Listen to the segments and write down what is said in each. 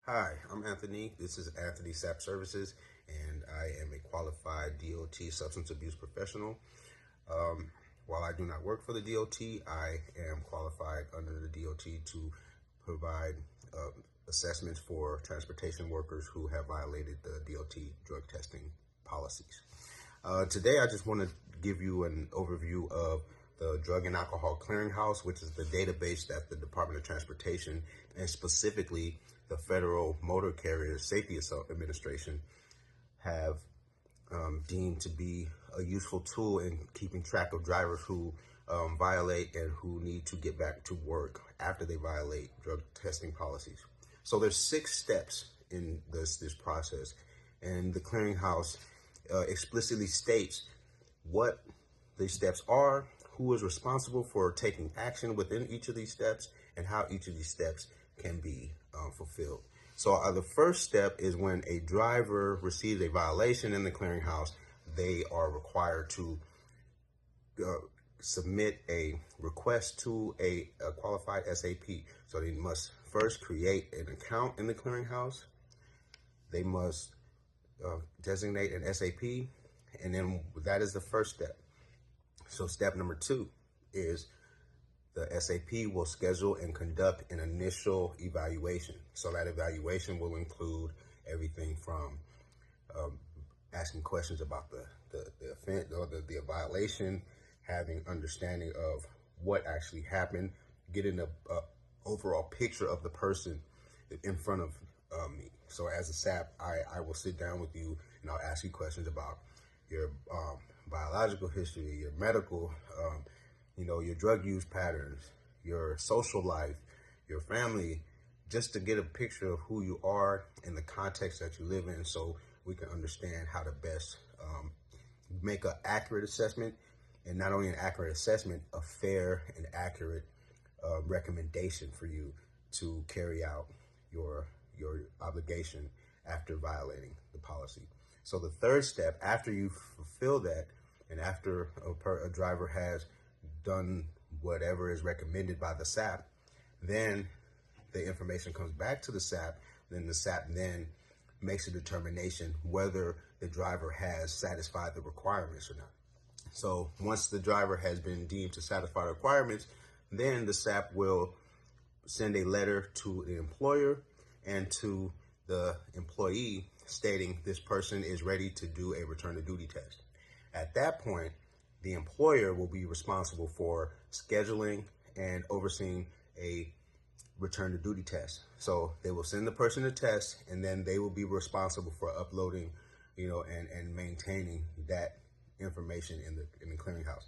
Hi, I'm Anthony. This is Anthony SAP Services, and I am a qualified DOT substance abuse professional. While I do not work for the DOT, I am qualified under the DOT to provide assessments for transportation workers who have violated the DOT drug testing policies. Today, I just want to give you an overview of the Drug and Alcohol Clearinghouse, which is the database that the Department of Transportation and specifically the Federal Motor Carrier Safety Administration have deemed to be a useful tool in keeping track of drivers who violate and who need to get back to work after they violate drug testing policies. So there's 6 steps in this process, and the clearinghouse explicitly states what these steps are, who is responsible for taking action within each of these steps, and how each of these steps can be fulfilled. So the first step is when a driver receives a violation in the clearinghouse, they are required to submit a request to a qualified SAP. So they must first create an account in the clearinghouse. They must designate an SAP, and then that is the first step. So step number 2 is the SAP will schedule and conduct an initial evaluation. So that evaluation will include everything from asking questions about the offense or the violation, having understanding of what actually happened, getting a overall picture of the person in front of me. So as a SAP, I will sit down with you and I'll ask you questions about your biological history, your medical, your drug use patterns, your social life, your family, just to get a picture of who you are and the context that you live in, so we can understand how to best make an accurate assessment, and not only an accurate assessment, a fair and accurate recommendation for you to carry out your obligation after violating the policy. So the third step, after you fulfill that, and after a driver has done whatever is recommended by the SAP, then the information comes back to the SAP. Then the SAP then makes a determination whether the driver has satisfied the requirements or not. So once the driver has been deemed to satisfy the requirements, then the SAP will send a letter to the employer and to the employee stating this person is ready to do a return to duty test. At that point, the employer will be responsible for scheduling and overseeing a return to duty test. So they will send the person a test, and then they will be responsible for uploading, and maintaining that information in the clearinghouse.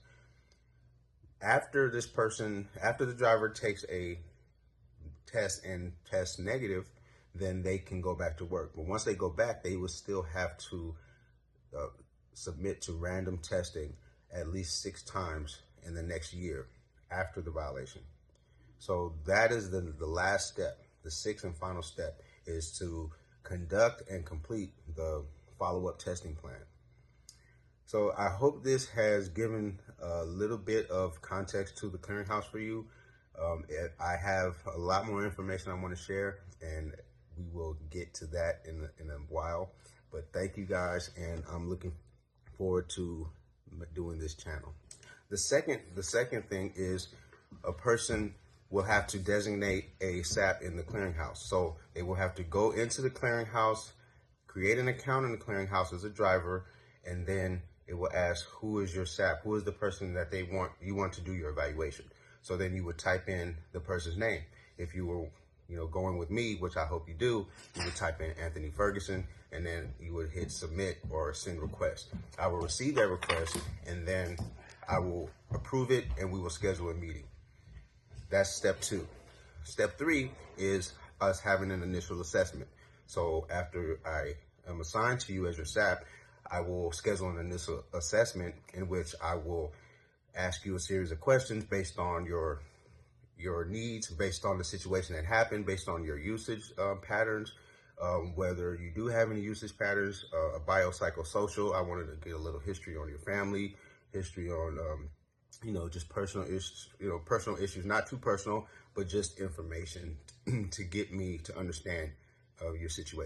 After the driver takes a test and tests negative, then they can go back to work. But once they go back, they will still have to submit to random testing at least 6 times in the next year after the violation. So that is the last step. The 6th and final step is to conduct and complete the follow-up testing plan. So I hope this has given a little bit of context to the clearinghouse for you. I have a lot more information I want to share, and we will get to that in a while. But thank you guys, and I'm looking forward to doing this channel. The second thing is a person will have to designate a SAP in the clearinghouse. So they will have to go into the clearinghouse, create an account in the clearinghouse as a driver, and then it will ask, who is your SAP? Who is the person that you want to do your evaluation? So then you would type in the person's name. If you were going with me, which I hope you do, you would type in Anthony Ferguson, and then you would hit submit or send request. I will receive that request, and then I will approve it, and we will schedule a meeting. That's step 2. Step 3 is us having an initial assessment. So after I am assigned to you as your SAP, I will schedule an initial assessment in which I will ask you a series of questions based on your needs, based on the situation that happened, based on your usage patterns, whether you do have any usage patterns, biopsychosocial. I wanted to get a little history on your family, history on, just personal issues, not too personal, but just information to get me to understand of your situation.